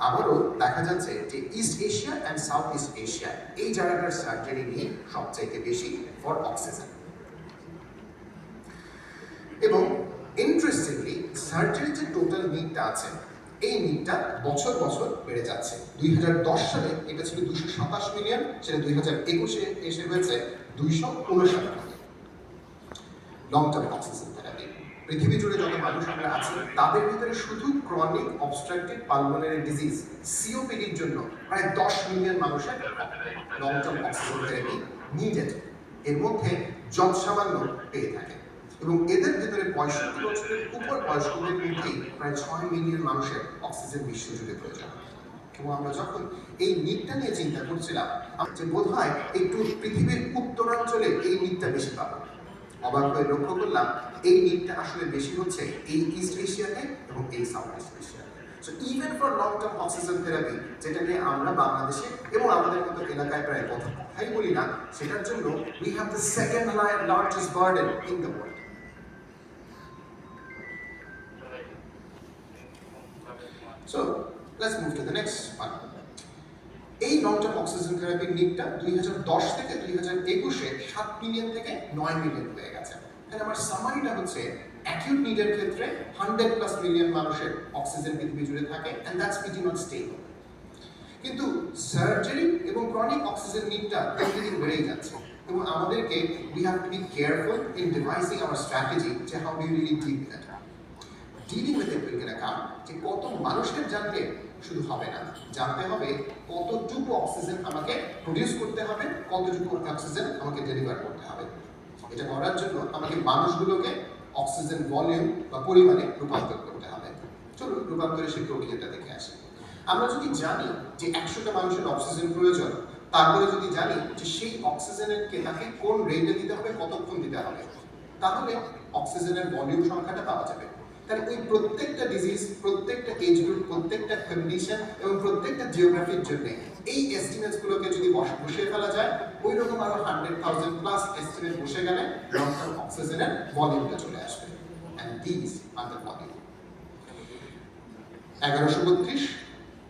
আবারও দেখা যাচ্ছে যে east Asia and south east Asia এই জায়গাটার সার্জারি নিয়ে সবচাইতে বেশি ফর অক্সিজেন। এবং ইন্টারেস্টিংলি সার্জারির যে টোটাল নিডটা আছে এই নিডটা বছর বছর বেড়ে যাচ্ছে। 2010 সালে এটা ছিল 227 মিলিয়ন, সেটা 2021-এ এসে হয়েছে 259 million. Long term oxygen therapy পৃথিবী জুড়ে যত মানুষ আমরা আছি তাদের ভিতরে শুধু ক্রনিক অবস্ট্রাকটিভ পালমোনারি ডিজিজ সিওপিডির জন্য প্রায় 10 মিলিয়ন মানুষের long term oxygen therapy needed. এর মধ্যে যৎসামান্য পেয়ে থাকে এবং এদের ভেতরে 65 বছরের উপর বয়স্কদের মধ্যেই প্রায় 6 মিলিয়ন মানুষের অক্সিজেন বিশ্বজুড়ে প্রয়োজন। এবং আমরা যখন এই নিডটা নিয়ে চিন্তা করছিলাম যে বোধ হয় একটু পৃথিবীর উত্তরাঞ্চলে এই নিডটা বেশি পাবো, অবাক হয়ে লক্ষ্য করলাম এই নিডটা আসলে বেশি হচ্ছে এই ইস্ট এশিয়াতে এবং এই সাউথ ইস্ট এশিয়াতে। So even for long term oxygen therapy, যেটা নিয়ে আমরা বাংলাদেশে এবং আমাদের মতো এলাকায় প্রায় কথাই বলি না, সেটার জন্য we have the second largest burden in the world. So let's move to the next one. এই লং টার্ম অক্সিজেন থেরাপির নিডটা 2010 থেকে 2021-এ 7 মিলিয়ন থেকে 9 মিলিয়ন হয়ে গেছে। তাহলে আমার সামারিটা হচ্ছে অ্যাকিউট নিডের ক্ষেত্রে 100+ মিলিয়ন মানুষের অক্সিজেন পৃথিবী জুড়ে থাকে and that's pretty much stable. কিন্তু সার্জারি এবং ক্রনিক অক্সিজেন নিডটা দিন বেড়েই যাচ্ছে এবং আমাদেরকে we have to be careful in devising our strategy to how we really deal with it. Dealing with it will get account যে কত মানুষের জানতে শুধু হবে না, জানতে হবে কতটুকু অক্সিজেন আমাকে প্রডিউস করতে হবে, কতটুকু অক্সিজেন আমাকে ডেলিভার করতে হবে। এটা করার জন্য আমাকে মানুষগুলোকে অক্সিজেন ভলিউম বা পরিমাণে রূপান্তর করতে হবে। চলুন রূপান্তরের সেই প্রক্রিয়াটা দেখে আসি। আমরা যদি জানি যে 100টা মানুষের অক্সিজেন প্রয়োজন, তারপরে যদি জানি যে সেই অক্সিজেনকে তাকে কোন রেটে দিতে হবে, কতক্ষণ দিতে হবে, তাহলে অক্সিজেনের ভলিউম সংখ্যাটা পাওয়া যাবে। তাহলে ওই প্রত্যেকটা ডিজিজ, প্রত্যেকটা এজ গ্রুপ, প্রত্যেকটা কন্ডিশন এবং প্রত্যেকটা জিওগ্রাফির জন্য এই এস্টিমেটসগুলোকে যদি বসিয়ে ফেলা যায়, ওই রকম আরো 100,000+ এস্টিমেট বসে গেলে লং টার্ম অক্সিজেনের ভলিউমটা চলে আসবে। And this are the volume 1132,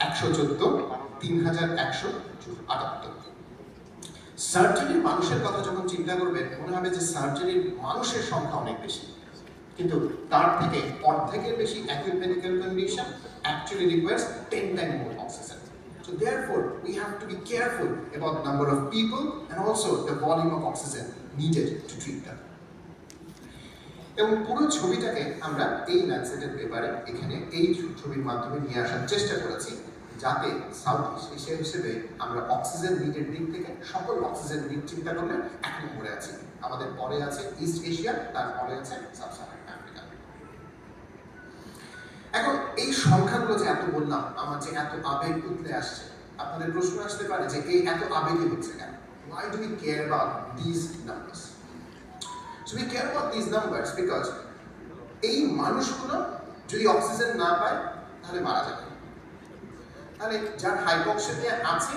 114, 3178। সার্জারির মানুষের কথা যখন চিন্তা করবেন মনে হবে যে সার্জারির মানুষের সংখ্যা অনেক বেশি, কিন্তু তার থেকে অর্ধেকের বেশি acute medical condition actually requires 10 times more oxygen. So therefore, we have to be careful about the number of people and also the volume of oxygen needed to treat them. এবং পুরো ছবিটাকে আমরা এই ল্যান্ডসেটের পেপারে এখানে এই ছবির মাধ্যমে নিয়ে আসার চেষ্টা করেছি, যাতে সাউথ ইস্ট এশিয়া হিসেবে আমরা অক্সিজেন নিডের দিক থেকে সকল অক্সিজেন নিড চিন্তা করলে 1 নম্বরে আছি। আমাদের পরে আছে ইস্ট এশিয়া, তারপরে আছে সাব সাহারান আফ্রিকা। এখন এই সংখ্যাগুলো যে এত বললাম, আমার যে এত আবেগ উঠলে আসছে, আপনাদের প্রশ্ন আসতে পারে যে এই এত আবেগই হচ্ছে কেন? Why do we care about these numbers? So we care about these numbers because এই মানুষগুলো যদি অক্সিজেন না পায় তাহলে মারা যাবে। তাহলে যার হাইপক্সিমিয়া আছে